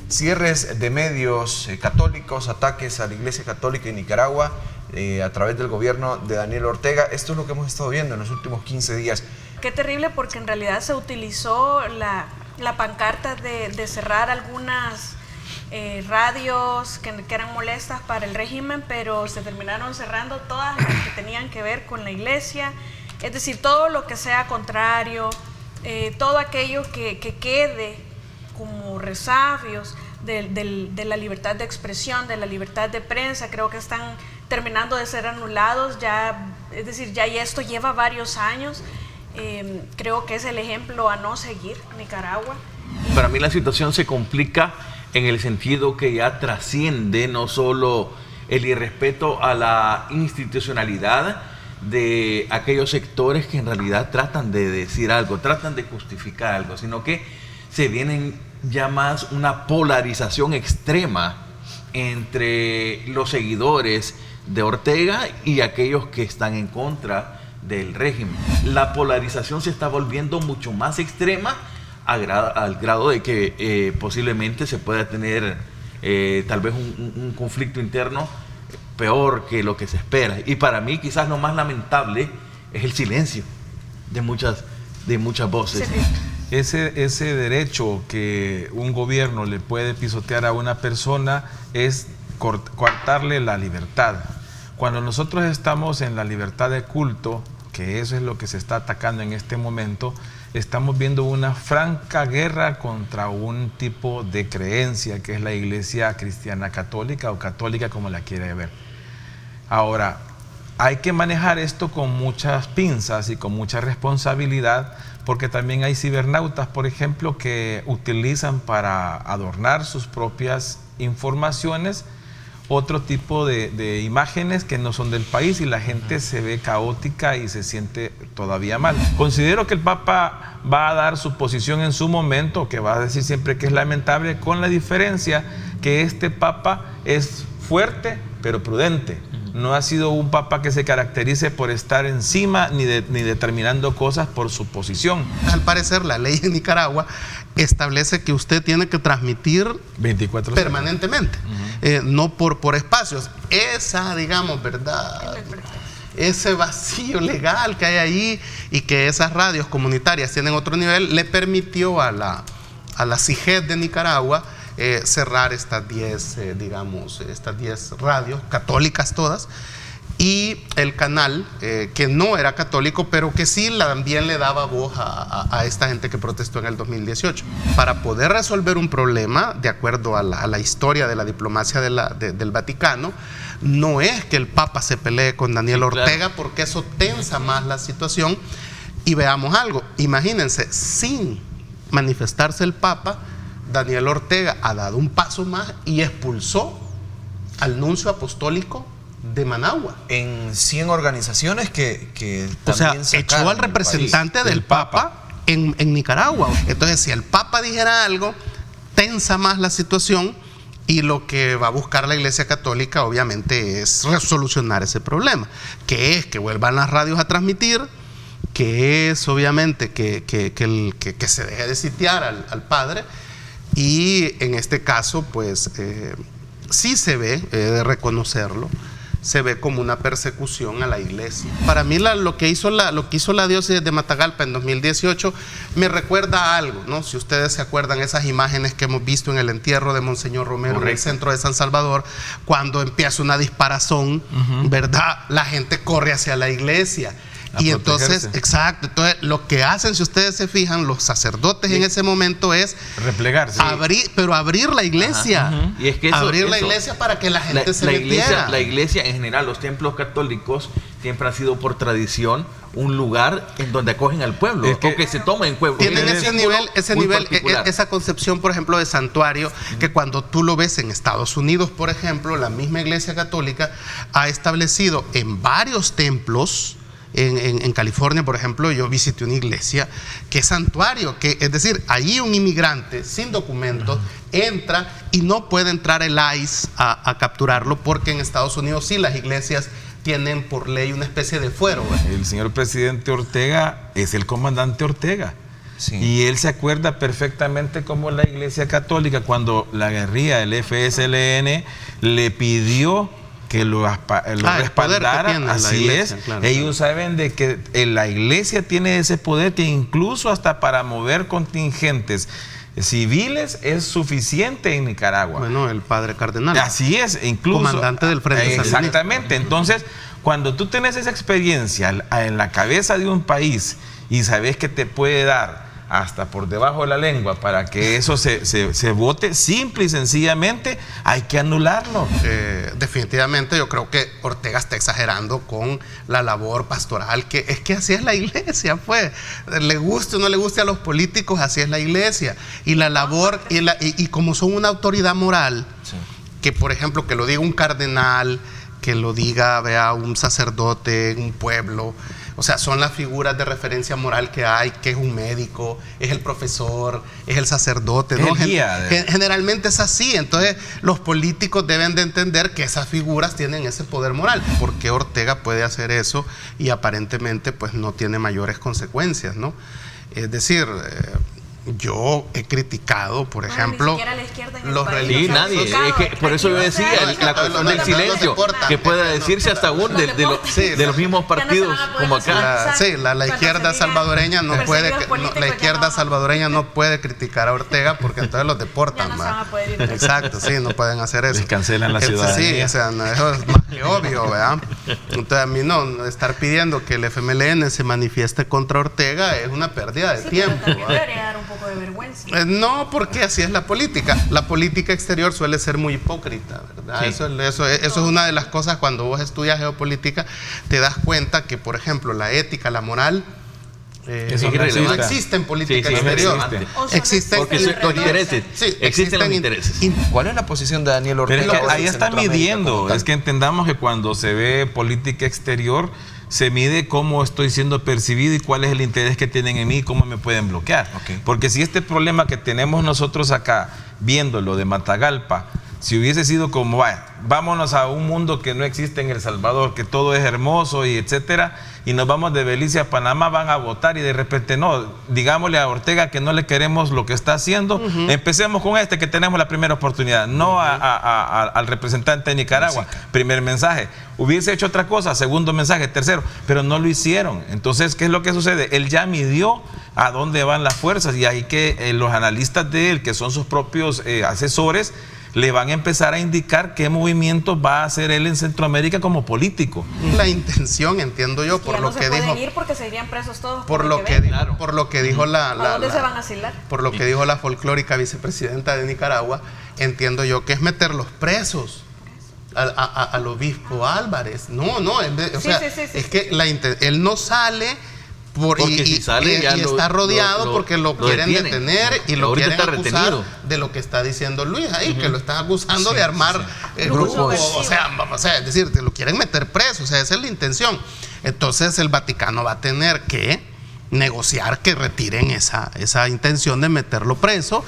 cierres de medios católicos, ataques a la Iglesia Católica en Nicaragua a través del gobierno de Daniel Ortega. Esto es lo que hemos estado viendo en los últimos 15 días. Qué terrible, porque en realidad se utilizó la pancarta de cerrar algunas radios que eran molestas para el régimen, pero se terminaron cerrando todas las que tenían que ver con la iglesia. Es decir, todo lo que sea contrario, todo aquello que quede como resabios de la libertad de expresión, de la libertad de prensa, creo que están terminando de ser anulados ya. Es decir, ya esto lleva varios años. Creo que es el ejemplo a no seguir Nicaragua. Para mí la situación se complica en el sentido que ya trasciende no solo el irrespeto a la institucionalidad de aquellos sectores que en realidad tratan de decir algo, tratan de justificar algo, sino que se vienen ya más una polarización extrema entre los seguidores de Ortega y aquellos que están en contra del régimen. La polarización se está volviendo mucho más extrema al grado de que posiblemente se pueda tener tal vez un conflicto interno peor que lo que se espera. Y para mí quizás lo más lamentable es el silencio de muchas voces. Sí. Ese derecho que un gobierno le puede pisotear a una persona es coartarle la libertad. Cuando nosotros estamos en la libertad de culto, que eso es lo que se está atacando en este momento, estamos viendo una franca guerra contra un tipo de creencia que es la Iglesia Cristiana Católica, o católica como la quiere ver. Ahora, hay que manejar esto con muchas pinzas y con mucha responsabilidad, porque también hay cibernautas, por ejemplo, que utilizan para adornar sus propias informaciones otro tipo de imágenes que no son del país, y la gente se ve caótica y se siente todavía mal. Considero que el Papa va a dar su posición en su momento, que va a decir siempre que es lamentable, con la diferencia que este Papa es fuerte pero prudente. No ha sido un Papa que se caracterice por estar encima ni determinando cosas por su posición. Al parecer, la ley en Nicaragua establece que usted tiene que transmitir 24 permanentemente, no por espacios. Esa, digamos, ¿verdad? Ese vacío legal que hay ahí, y que esas radios comunitarias tienen otro nivel, le permitió a la CIGED de Nicaragua cerrar estas 10 radios católicas todas, y el canal que no era católico, pero que sí también le daba voz a esta gente que protestó en el 2018. Para poder resolver un problema, de acuerdo a la historia de la diplomacia del Vaticano, no es que el Papa se pelee con Daniel Ortega, porque eso tensa más la situación. Y veamos algo, imagínense, sin manifestarse el Papa, Daniel Ortega ha dado un paso más y expulsó al nuncio apostólico de Managua. En 100 organizaciones que o sea, también echó al representante del Papa en Nicaragua. Entonces, si el Papa dijera algo, tensa más la situación, y lo que va a buscar la Iglesia Católica obviamente es resolucionar ese problema, que es que vuelvan las radios a transmitir, que es obviamente que se deje de sitiar al padre. Y en este caso, pues, sí se ve, de reconocerlo, se ve como una persecución a la iglesia. Para mí lo que hizo la diócesis de Matagalpa en 2018 me recuerda a algo, ¿no? Si ustedes se acuerdan, esas imágenes que hemos visto en el entierro de Monseñor Romero en el centro de San Salvador, cuando empieza una disparazón, ¿verdad? La gente corre hacia la iglesia. Y entonces, exacto, entonces lo que hacen, si ustedes se fijan, los sacerdotes en ese momento es replegarse, abrir la iglesia. Y es que la iglesia para que la gente se metiera. La iglesia en general, los templos católicos siempre han sido por tradición un lugar en donde acogen al pueblo, o que se toma en pueblo. Tienen ese nivel, esa concepción, por ejemplo, de santuario, que cuando tú lo ves en Estados Unidos, por ejemplo, la misma Iglesia Católica ha establecido en varios templos. En California, por ejemplo, yo visité una iglesia que es santuario, que es decir, allí un inmigrante sin documentos entra y no puede entrar el ICE a capturarlo, porque en Estados Unidos sí las iglesias tienen por ley una especie de fuero. El señor presidente Ortega es el comandante Ortega. Sí. Y él se acuerda perfectamente cómo la Iglesia Católica, cuando la guerrilla del FSLN le pidió que lo respaldara, así iglesia, es. claro, Ellos saben de que la Iglesia tiene ese poder que incluso hasta para mover contingentes civiles es suficiente en Nicaragua. Bueno, el padre cardenal. Así es, incluso. Comandante del Frente Sandinista. Exactamente. Entonces, cuando tú tienes esa experiencia en la cabeza de un país y sabes que te puede dar hasta por debajo de la lengua para que eso se vote, simple y sencillamente hay que anularlo. Definitivamente yo creo que Ortega está exagerando con la labor pastoral, que es que así es la iglesia, pues, le guste o no le guste a los políticos, así es la iglesia, y la labor, y como son una autoridad moral, Sí. que por ejemplo, que lo diga un cardenal, que lo diga, vea, un sacerdote en un pueblo, o sea, son las figuras de referencia moral que hay, que es un médico, es el profesor, es el sacerdote, ¿no? El guía Generalmente es así. Entonces, los políticos deben de entender que esas figuras tienen ese poder moral. Porque Ortega puede hacer eso y aparentemente pues no tiene mayores consecuencias, ¿no? Es decir, yo he criticado, por ejemplo, ni siquiera la izquierda en el los país. Sí, religiosos. nadie. Es que por eso yo decía, la cuestión del silencio, que pueda decirse hasta aún de los mismos partidos como acá. La izquierda salvadoreña no puede, la izquierda salvadoreña no puede criticar a Ortega porque entonces los deportan. Ya no se van a poder ir. Exacto, sí, no pueden hacer eso. Les cancelan la ciudadanía. Sí, o sea, no, eso es más que obvio, ¿verdad? Entonces a mí no, estar pidiendo que el FMLN se manifieste contra Ortega es una pérdida de tiempo. También ¿verdad? debería dar un poco de vergüenza. No, porque así es la política. La política exterior suele ser muy hipócrita, ¿verdad? Sí. Eso es una de las cosas cuando vos estudias geopolítica, te das cuenta que, por ejemplo, la ética, la moral, Eso no existe en política Sí, sí, exterior. existe. O son Existen Porque expresiones los intereses, Sí, existen los intereses. ¿Cuál es la posición de Daniel Ortega? Pero es que en ahí está Centroamérica midiendo. como tal? Es que entendamos que cuando se ve política exterior, se mide cómo estoy siendo percibido y cuál es el interés que tienen en mí y cómo me pueden bloquear. Ok. Porque si este problema que tenemos nosotros acá, viéndolo de Matagalpa, si hubiese sido como, vámonos a un mundo que no existe en El Salvador, que todo es hermoso y etcétera, y nos vamos de Belice a Panamá, van a votar y de repente no, digámosle a Ortega que no le queremos lo que está haciendo, empecemos con este que tenemos la primera oportunidad, no al representante de Nicaragua, primer mensaje, hubiese hecho otra cosa, segundo mensaje, tercero, pero no lo hicieron. Entonces, ¿qué es lo que sucede? Él ya midió a dónde van las fuerzas y ahí que los analistas de él, que son sus propios asesores, le van a empezar a indicar qué movimientos va a hacer él en Centroamérica como político. La intención, entiendo yo, por ya lo no que se pueden dijo, ir porque se irían presos todos. por lo lo que ven. dijo, por lo que dijo ¿A dónde se van a asilar? por lo que dijo la folclórica vicepresidenta de Nicaragua, entiendo yo que es meterlos presos al obispo Álvarez. No, o sea, sí. es que él no sale Porque si sale ya está rodeado porque lo quieren detienen. detener y lo Ahorita quieren está acusar retenido. de lo que está diciendo Luis ahí, que lo están acusando de armar grupos, o sea, es decir, te lo quieren meter preso, o sea, esa es la intención. Entonces el Vaticano va a tener que negociar que retiren esa intención de meterlo preso.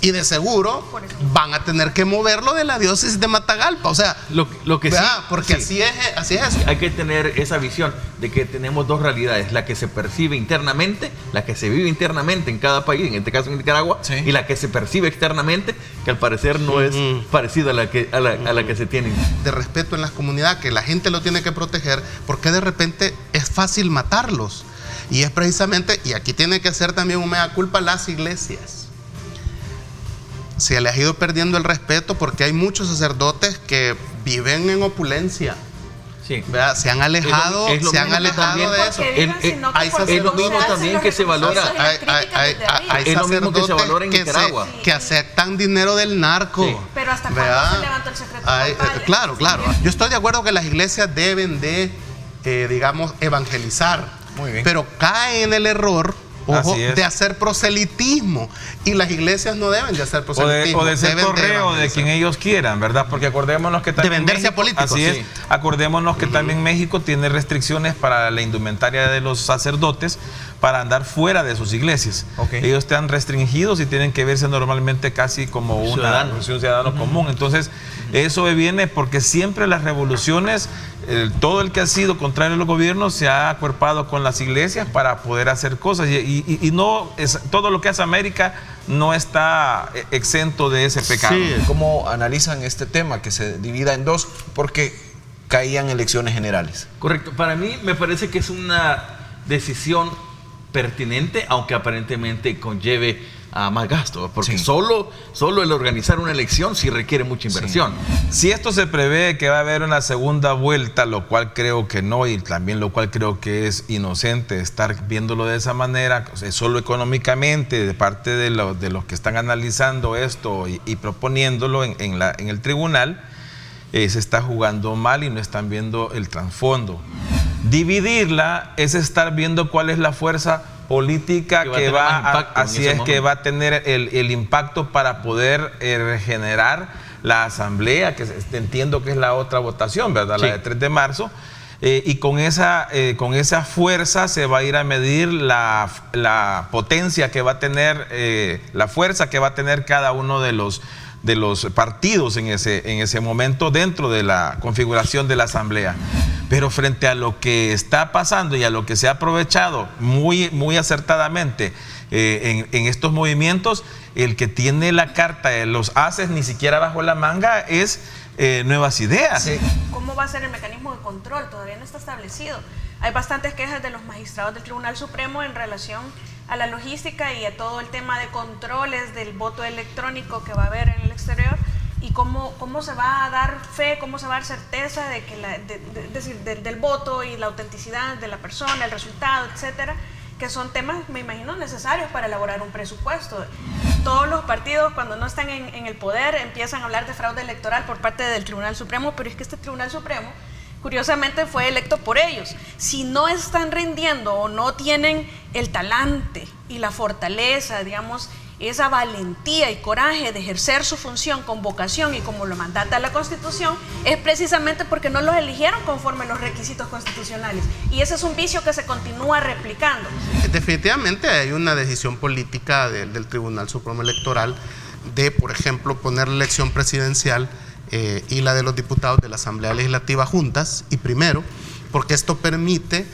Y de seguro van a tener que moverlo de la diócesis de Matagalpa. O sea, Lo que sí, porque sí. así es eso. Hay que tener esa visión de que tenemos dos realidades, la que se percibe internamente, la que se vive internamente en cada país, en este caso en Nicaragua, Sí. y la que se percibe externamente, que al parecer no es parecida a la que se tiene. De respeto en las comunidades, que la gente lo tiene que proteger, porque de repente es fácil matarlos. Y es precisamente, y aquí tiene que hacer también un mea culpa las iglesias. Se les ha ido perdiendo el respeto porque hay muchos sacerdotes que viven en opulencia. Sí. ¿Verdad? Se han alejado, Es lo se han mismo alejado también, de eso. Porque vivan, sino que hay porque es lo no se mismo hacen también los que se valora. reconocimientos y las críticas desde arriba. Hay Es lo mismo que se sacerdotes valora en Nicaragua. que aceptan dinero del narco. Sí. Pero hasta ¿verdad? cuándo se levantó el secreto papal. Claro. Yo estoy de acuerdo que las iglesias deben de, digamos, evangelizar. Muy bien. Pero caen en el error, ojo, Así es. de hacer proselitismo. Y las iglesias no deben de hacer proselitismo. O de ser deben correo de evangelizar. quien ellos quieran, ¿verdad? Porque acordémonos que también venderse a México, políticos. así es, Sí. acordémonos que también México tiene restricciones para la indumentaria de los sacerdotes, para andar fuera de sus iglesias. Ellos están restringidos y tienen que verse normalmente casi como un ciudadano común. Entonces, eso viene porque siempre las revoluciones, todo el que ha sido contrario a los gobiernos se ha acuerpado con las iglesias para poder hacer cosas. Y no es, todo lo que hace América no está exento de ese pecado. Sí. ¿Cómo analizan este tema que se divida en dos? Porque caían elecciones generales. Correcto. Para mí me parece que es una decisión pertinente, aunque aparentemente conlleve a más gasto, porque solo el organizar una elección sí requiere mucha inversión. Si esto se prevé que va a haber una segunda vuelta, lo cual creo que no, y también lo cual creo que es inocente estar viéndolo de esa manera, o sea, solo económicamente, de parte de los que están analizando esto y proponiéndolo en el tribunal, se está jugando mal y no están viendo el trasfondo. Dividirla es estar viendo cuál es la fuerza política que va a tener el impacto para poder regenerar la asamblea, que entiendo que es la otra votación, ¿verdad? La de 3 de marzo. Y con esa fuerza se va a ir a medir la potencia que va a tener, la fuerza que va a tener cada uno de los partidos en ese momento dentro de la configuración de la asamblea. Pero frente a lo que está pasando y a lo que se ha aprovechado muy acertadamente en estos movimientos, el que tiene la carta de los ases ni siquiera bajo la manga es Nuevas Ideas. Sí. ¿Cómo va a ser el mecanismo de control? Todavía no está establecido. Hay bastantes quejas de los magistrados del Tribunal Supremo en relación a la logística y a todo el tema de controles del voto electrónico que va a haber en el exterior, y cómo se va a dar fe, cómo se va a dar certeza de que del voto y la autenticidad de la persona, el resultado, etcétera, que son temas, me imagino, necesarios para elaborar un presupuesto. Todos los partidos, cuando no están en el poder, empiezan a hablar de fraude electoral por parte del Tribunal Supremo, pero es que este Tribunal Supremo, curiosamente, fue electo por ellos. Si no están rindiendo o no tienen el talante y la fortaleza, digamos, esa valentía y coraje de ejercer su función con vocación y como lo mandata la Constitución, es precisamente porque no los eligieron conforme los requisitos constitucionales. Y ese es un vicio que se continúa replicando. Definitivamente hay una decisión política del Tribunal Supremo Electoral de, por ejemplo, poner la elección presidencial y la de los diputados de la Asamblea Legislativa juntas, y primero, porque esto permite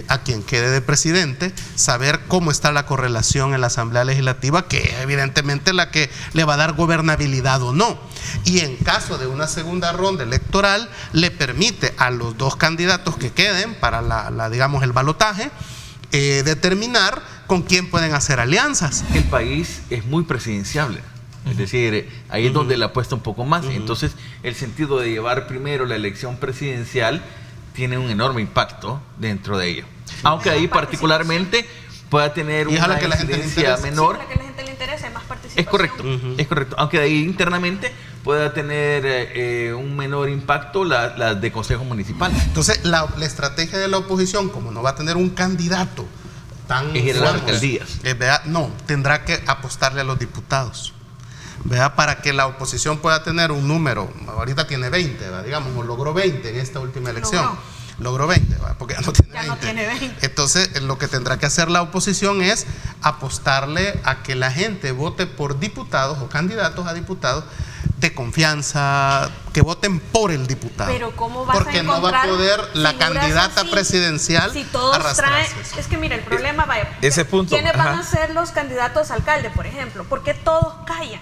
a quien quede de presidente saber cómo está la correlación en la Asamblea Legislativa, que es evidentemente la que le va a dar gobernabilidad o no. Y en caso de una segunda ronda electoral, le permite a los dos candidatos que queden para digamos, el balotaje, determinar con quién pueden hacer alianzas. El país es muy presidenciable. Es decir, ahí es donde le apuesta un poco más. Entonces, el sentido de llevar primero la elección presidencial tiene un enorme impacto dentro de ello. Aunque ahí particularmente pueda tener una incidencia menor. Sí, a la que la gente le interesa, hay más participación. Es correcto, es correcto. Aunque de ahí internamente pueda tener un menor impacto la de consejos municipales. Entonces, la estrategia de la oposición, como no va a tener un candidato tan fuerte, las alcaldías. No, tendrá que apostarle a los diputados. ¿Verdad? Para que la oposición pueda tener un número, ahorita tiene 20, ¿verdad? Digamos, o logró 20 en esta última elección. Logró 20, ¿verdad? Porque ya no tiene 20. Entonces, lo que tendrá que hacer la oposición es apostarle a que la gente vote por diputados o candidatos a diputados de confianza, que voten por el diputado. Pero ¿cómo vas porque a encontrar no va a poder la candidata así, presidencial si todos traen? Arrastrarse. Es que mira, el problema, vaya, ese punto, ¿quiénes van a ser los candidatos a alcalde, por ejemplo? ¿Por qué todos callan?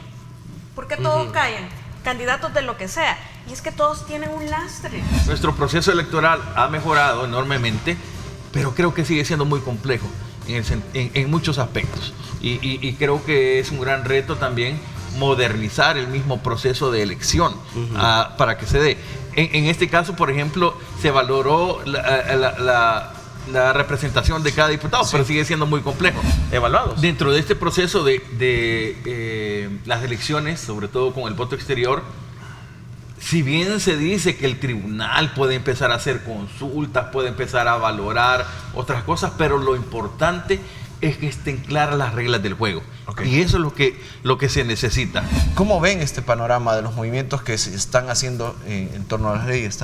¿Por qué todos callan? Candidatos de lo que sea. Y es que todos tienen un lastre. Nuestro proceso electoral ha mejorado enormemente, pero creo que sigue siendo muy complejo en muchos aspectos. Y creo que es un gran reto también modernizar el mismo proceso de elección para que se dé. En este caso, por ejemplo, se valoró la representación de cada diputado, pero sigue siendo muy complejo. Evaluados. Dentro de este proceso de las elecciones, sobre todo con el voto exterior, si bien se dice que el tribunal puede empezar a hacer consultas, puede empezar a valorar otras cosas, pero lo importante es que estén claras las reglas del juego. Y eso es lo que se necesita. ¿Cómo ven este panorama de los movimientos que se están haciendo en torno a las leyes?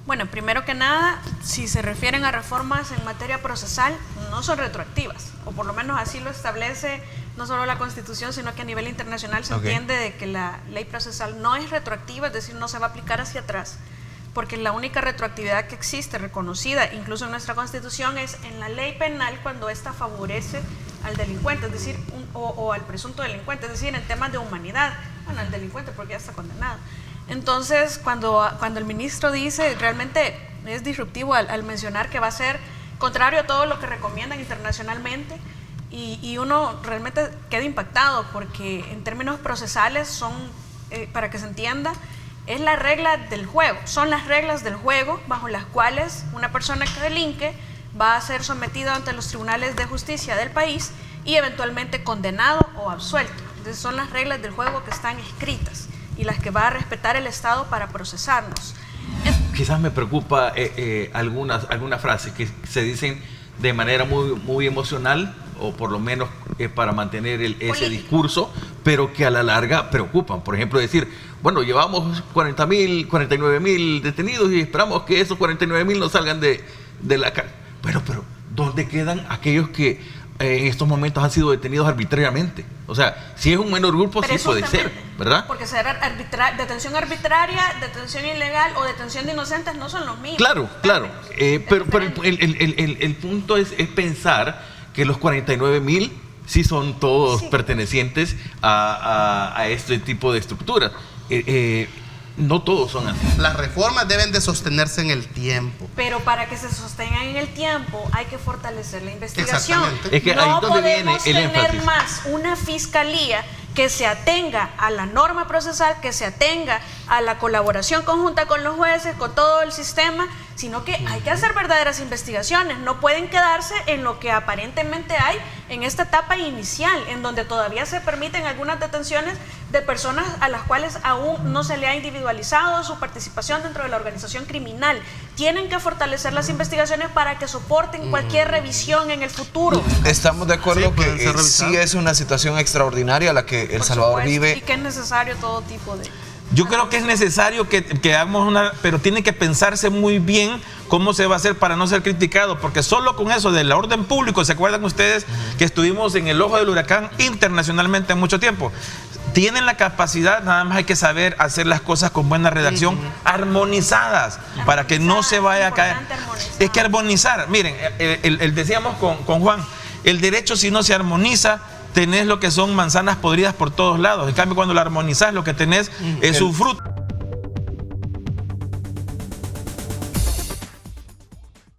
Bueno, primero que nada, si se refieren a reformas en materia procesal, no son retroactivas, o por lo menos así lo establece no solo la Constitución, sino que a nivel internacional se entiende de que la ley procesal no es retroactiva, es decir, no se va a aplicar hacia atrás, porque la única retroactividad que existe, reconocida incluso en nuestra Constitución, es en la ley penal cuando ésta favorece al delincuente, es decir, o al presunto delincuente, es decir, en temas de humanidad, bueno, al delincuente porque ya está condenado. Entonces, cuando el ministro dice, realmente es disruptivo al mencionar que va a ser contrario a todo lo que recomiendan internacionalmente, y uno realmente queda impactado porque en términos procesales son, para que se entienda, es la regla del juego, son las reglas del juego bajo las cuales una persona que delinque va a ser sometido ante los tribunales de justicia del país y eventualmente condenado o absuelto. Entonces son las reglas del juego que están escritas y las que va a respetar el Estado para procesarnos. Quizás me preocupa algunas frases que se dicen de manera muy emocional, o por lo menos para mantener ese discurso, pero que a la larga preocupan. Por ejemplo, decir, bueno, llevamos 49.000 detenidos y esperamos que esos 49.000 no salgan de la cárcel. Pero ¿dónde quedan aquellos que en estos momentos han sido detenidos arbitrariamente? O sea, si es un menor grupo, sí puede ser, ¿verdad? Porque detención arbitraria, detención ilegal o detención de inocentes no son los mismos. Claro. Pero el punto es pensar que los 49.000 sí son todos pertenecientes a este tipo de estructuras. No todos son así. Las reformas deben de sostenerse en el tiempo. Pero para que se sostengan en el tiempo hay que fortalecer la investigación. Exactamente. Es que ahí no es donde viene podemos el tener énfasis. más una fiscalía que se atenga a la norma procesal, que se atenga a la colaboración conjunta con los jueces, con todo el sistema, sino que hay que hacer verdaderas investigaciones. No pueden quedarse en lo que aparentemente hay en esta etapa inicial, en donde todavía se permiten algunas detenciones de personas a las cuales aún no se le ha individualizado su participación dentro de la organización criminal. Tienen que fortalecer las investigaciones para que soporten cualquier revisión en el futuro. Estamos de acuerdo pueden ser que revisados. sí es una situación extraordinaria la que El Salvador vive. Y que es necesario todo tipo de... Yo creo que es necesario que hagamos pero tiene que pensarse muy bien cómo se va a hacer para no ser criticado, porque solo con eso del orden público, ¿se acuerdan ustedes que estuvimos en el ojo del huracán internacionalmente mucho tiempo? Tienen la capacidad, nada más hay que saber hacer las cosas con buena redacción, armonizadas, para que no se vaya a caer. Es que armonizar, miren, decíamos con Juan, el derecho si no se armoniza, tenés lo que son manzanas podridas por todos lados. En cambio, cuando la armonizás, lo que tenés es un fruto.